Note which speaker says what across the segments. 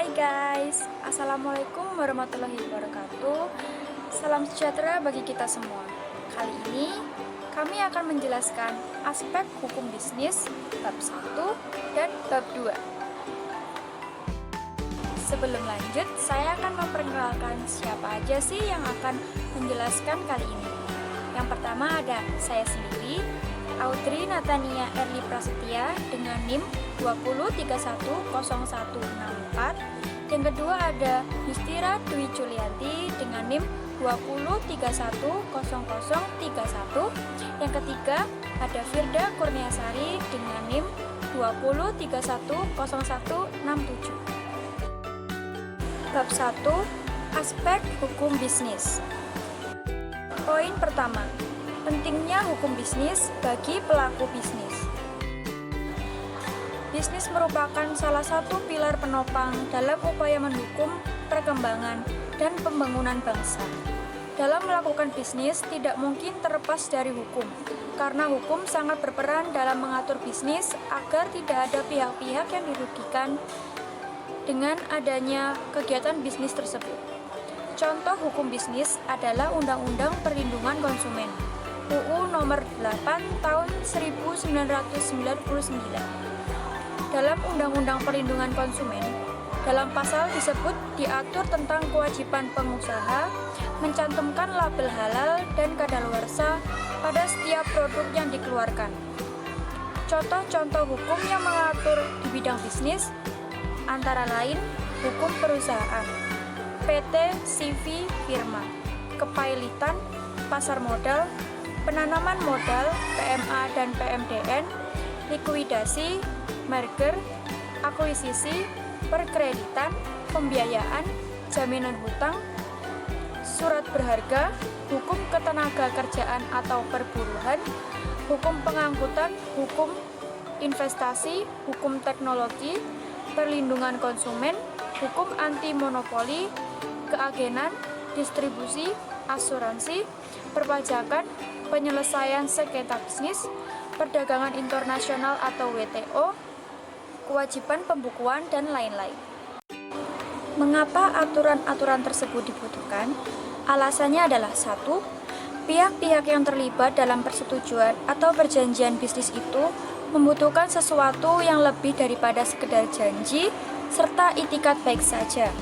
Speaker 1: Hai guys, Assalamualaikum warahmatullahi wabarakatuh. Salam sejahtera bagi kita semua. Kali ini kami akan menjelaskan aspek hukum bisnis bab 1 dan bab 2. Sebelum lanjut, saya akan memperkenalkan siapa aja sih yang akan menjelaskan kali ini. Yang pertama ada saya sendiri, Audrey Natania Erli Prasetya dengan NIM 203100164. Yang kedua ada Yustira Dwi Julianti dengan NIM 203100031. Yang ketiga ada Firda Kurniasari dengan NIM 203100167. Bab 1. Aspek hukum bisnis. Poin pertama, pentingnya hukum bisnis bagi pelaku bisnis. Bisnis merupakan salah satu pilar penopang dalam upaya mendukung perkembangan dan pembangunan bangsa. Dalam melakukan bisnis tidak mungkin terlepas dari hukum, karena hukum sangat berperan dalam mengatur bisnis agar tidak ada pihak-pihak yang dirugikan dengan adanya kegiatan bisnis tersebut. Contoh hukum bisnis adalah Undang-Undang Perlindungan Konsumen UU Nomor 8 Tahun 1999. Dalam Undang-Undang Perlindungan Konsumen, dalam pasal disebut diatur tentang kewajiban pengusaha mencantumkan label halal dan kadaluarsa pada setiap produk yang dikeluarkan. Contoh-contoh hukum yang mengatur di bidang bisnis antara lain hukum perusahaan, PT CV Firma, kepailitan, pasar modal, penanaman modal, PMA dan PMDN, likuidasi, merger, akuisisi, perkreditan, pembiayaan, jaminan hutang, surat berharga, hukum ketenaga kerjaan atau perburuhan, hukum pengangkutan, hukum investasi, hukum teknologi, perlindungan konsumen, hukum anti monopoli, keagenan, distribusi, asuransi, perpajakan, penyelesaian sengketa bisnis, perdagangan internasional atau WTO, kewajiban pembukuan, dan lain-lain. Mengapa aturan-aturan tersebut dibutuhkan? Alasannya adalah 1. Pihak-pihak yang terlibat dalam persetujuan atau perjanjian bisnis itu membutuhkan sesuatu yang lebih daripada sekedar janji serta itikat baik saja.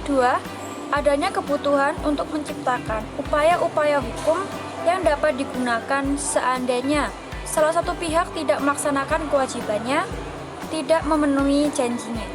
Speaker 1: 2. Adanya kebutuhan untuk menciptakan upaya-upaya hukum yang dapat digunakan seandainya salah satu pihak tidak melaksanakan kewajibannya, tidak memenuhi janjinya.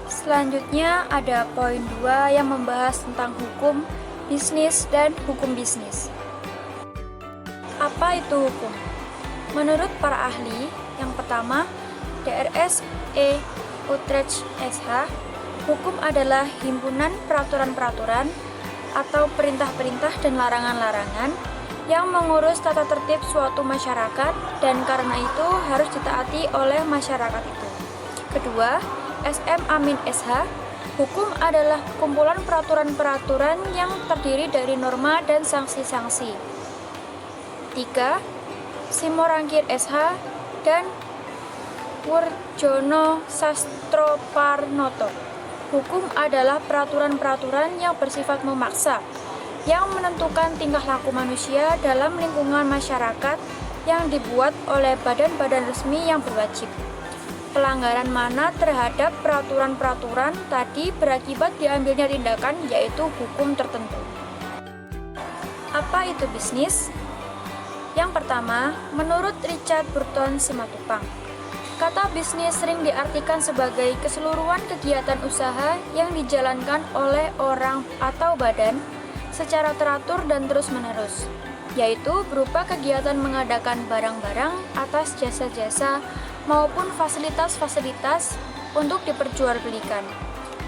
Speaker 1: Selanjutnya ada poin 2 yang membahas tentang hukum bisnis dan hukum bisnis. Apa itu hukum? Menurut para ahli, yang pertama, DRS E. Utrecht SH, hukum adalah himpunan peraturan-peraturan atau perintah-perintah dan larangan-larangan yang mengurus tata tertib suatu masyarakat dan karena itu harus ditaati oleh masyarakat itu. Kedua, SM Amin SH, hukum adalah kumpulan peraturan-peraturan yang terdiri dari norma dan sanksi-sanksi. 3. Simorangkir SH dan Wurjono Sastroparnoto. Hukum adalah peraturan-peraturan yang bersifat memaksa, yang menentukan tingkah laku manusia dalam lingkungan masyarakat yang dibuat oleh badan-badan resmi yang berwajib. Pelanggaran mana terhadap peraturan-peraturan tadi berakibat diambilnya tindakan yaitu hukum tertentu. Apa itu bisnis? Yang pertama, menurut Richard Burton Simatupang, kata bisnis sering diartikan sebagai keseluruhan kegiatan usaha yang dijalankan oleh orang atau badan secara teratur dan terus-menerus, yaitu berupa kegiatan mengadakan barang-barang atas jasa-jasa maupun fasilitas-fasilitas untuk diperjualbelikan,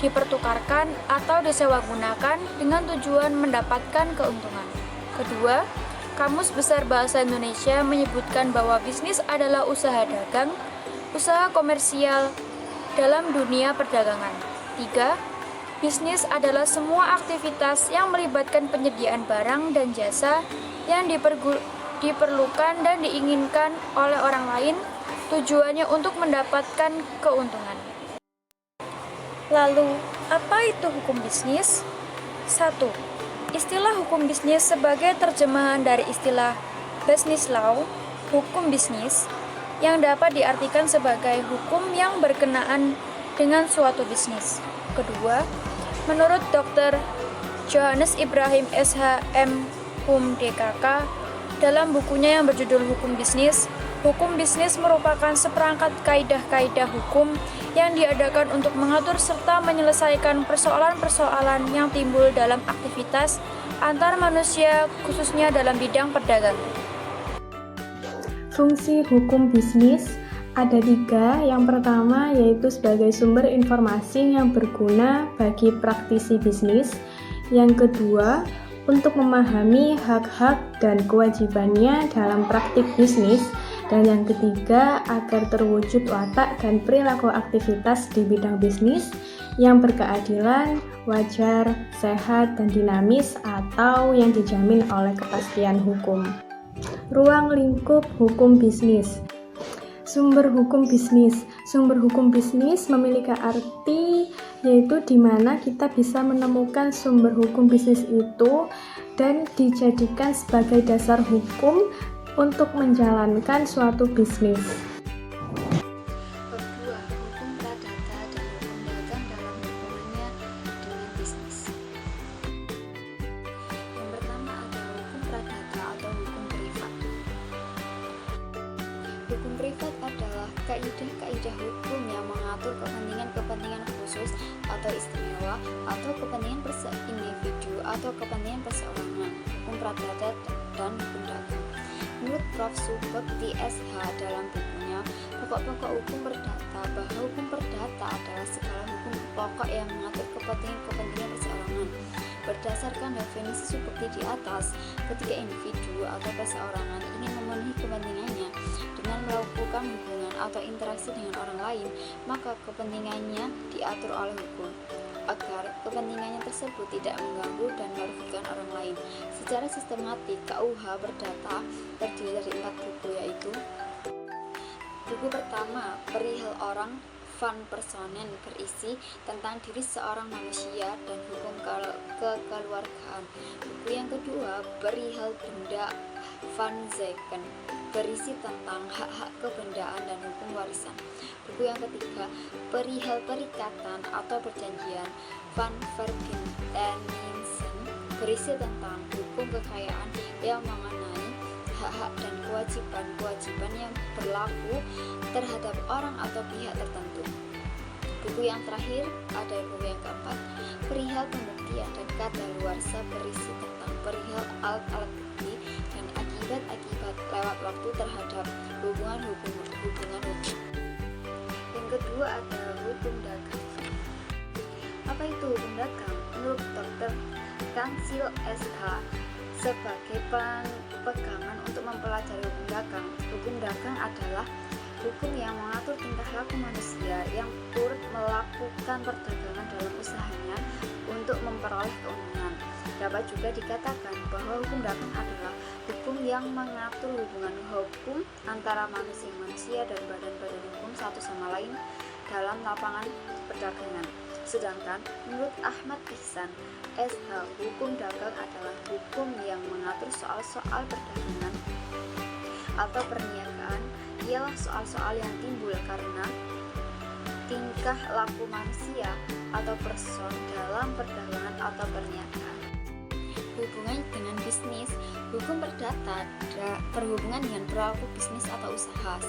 Speaker 1: dipertukarkan atau disewagunakan dengan tujuan mendapatkan keuntungan. Kedua, Kamus Besar Bahasa Indonesia menyebutkan bahwa bisnis adalah usaha dagang, usaha komersial dalam dunia perdagangan. 3. Bisnis adalah semua aktivitas yang melibatkan penyediaan barang dan jasa yang diperlukan dan diinginkan oleh orang lain, tujuannya untuk mendapatkan keuntungan. Lalu, apa itu hukum bisnis? 1. Istilah hukum bisnis sebagai terjemahan dari istilah business law, hukum bisnis, yang dapat diartikan sebagai hukum yang berkenaan dengan suatu bisnis. Kedua, menurut Dr. Johannes Ibrahim SH.M. Hum DKK, dalam bukunya yang berjudul Hukum bisnis merupakan seperangkat kaidah-kaidah hukum yang diadakan untuk mengatur serta menyelesaikan persoalan-persoalan yang timbul dalam aktivitas antar manusia, khususnya dalam bidang perdagangan.
Speaker 2: Fungsi hukum bisnis ada 3. Yang pertama yaitu sebagai sumber informasi yang berguna bagi praktisi bisnis. Yang kedua, untuk memahami hak-hak dan kewajibannya dalam praktik bisnis. Dan yang ketiga, agar terwujud watak dan perilaku aktivitas di bidang bisnis yang berkeadilan, wajar, sehat, dan dinamis atau yang dijamin oleh kepastian hukum. Ruang lingkup hukum bisnis. Sumber hukum bisnis. Sumber hukum bisnis memiliki arti yaitu di mana kita bisa menemukan sumber hukum bisnis itu dan dijadikan sebagai dasar hukum untuk menjalankan suatu bisnis.
Speaker 3: Kedua, hukum pradata dan hukum dagang dalam hubungannya dengan bisnis. Yang pertama adalah hukum pradata atau hukum privat. Hukum privat adalah kaidah-kaidah hukum yang mengatur kepentingan-kepentingan khusus atau istimewa atau kepentingan individu atau kepentingan perseorangan. Hukum pradata dan hukum dagang. Menurut Prof. Subekti SH dalam bukunya Pokok-pokok Hukum Perdata, bahwa hukum perdata adalah segala hukum pokok yang mengatur kepentingan perseorangan. Berdasarkan definisi Subekti di atas, ketika individu atau perseorangan ingin memenuhi kepentingannya dengan melakukan hubungan atau interaksi dengan orang lain, maka kepentingannya diatur oleh hukum agar kepentingannya tersebut tidak mengganggu dan merugikan orang lain. Secara sistematik, KUH Perdata terdiri dari 4 buku, yaitu buku pertama, Perihal Orang van Personen, berisi tentang diri seorang manusia dan hukum kekeluargaan. Buku yang kedua, Perihal Benda van Zeken, berisi tentang hak-hak kebendaan dan hukum warisan. Buku yang ketiga, Perihal Perikatan atau Perjanjian van Vergentenissen, berisi tentang hukum kekayaan yang mengenai hak-hak dan kewajiban-kewajiban yang berlaku terhadap orang atau pihak tertentu. Buku yang terakhir ada buku yang keempat, Perihal Pembuktian dan Kadaluarsa, berisi tentang perihal alat-alat bukti dan akibat-akibat lewat waktu terhadap hubungan hukum. Yang kedua adalah hukum dagang. Apa itu hukum dagang? Menurut Dr. Kansil SH, sebagai pegangan untuk mempelajari hukum dagang adalah hukum yang mengatur tingkah laku manusia yang turut melakukan perdagangan dalam usahanya untuk memperoleh keuntungan. Dapat juga dikatakan bahwa hukum dagang adalah hukum yang mengatur hubungan hukum antara manusia dan badan-badan hukum satu sama lain dalam lapangan perdagangan. Sedangkan menurut Ahmad Ihsan SH, hukum dagang adalah hukum yang mengatur soal-soal perdagangan atau perniagaan, ialah soal-soal yang timbul karena tingkah laku manusia atau person dalam perdagangan atau perniagaan. Hubungan dengan bisnis, hukum perdata berhubungan dengan perilaku bisnis atau usaha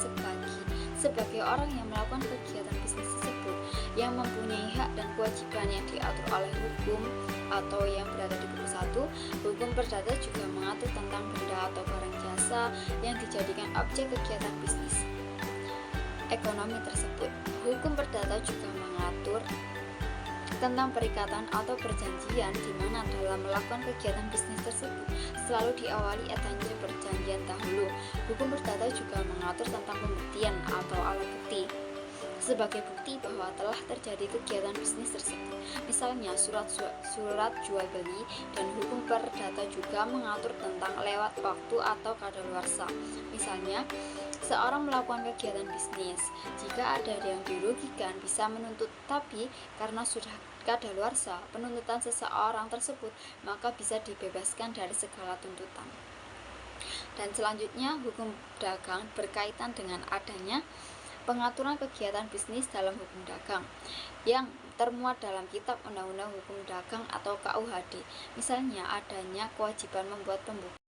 Speaker 3: sebagai orang yang melakukan kegiatan bisnis tersebut yang mempunyai hak dan kewajiban yang diatur oleh hukum atau yang berada di buku 1. Hukum perdata juga mengatur tentang benda atau barang jasa yang dijadikan objek kegiatan bisnis ekonomi tersebut. Hukum perdata juga mengatur tentang perikatan atau perjanjian di mana dalam melakukan kegiatan bisnis tersebut selalu diawali adanya perjanjian dahulu. Hukum perdata juga mengatur tentang pembuktian atau alat bukti sebagai bukti bahwa telah terjadi kegiatan bisnis tersebut. Misalnya surat jual beli, dan hukum perdata juga mengatur tentang lewat waktu atau kadaluarsa. Misalnya, seorang melakukan kegiatan bisnis, jika ada yang dirugikan bisa menuntut, tapi karena sudah kadaluarsa penuntutan seseorang tersebut, maka bisa dibebaskan dari segala tuntutan. Dan selanjutnya, hukum dagang berkaitan dengan adanya pengaturan kegiatan bisnis dalam hukum dagang yang termuat dalam Kitab Undang-Undang Hukum Dagang atau KUHD. Misalnya adanya kewajiban membuat pembuktian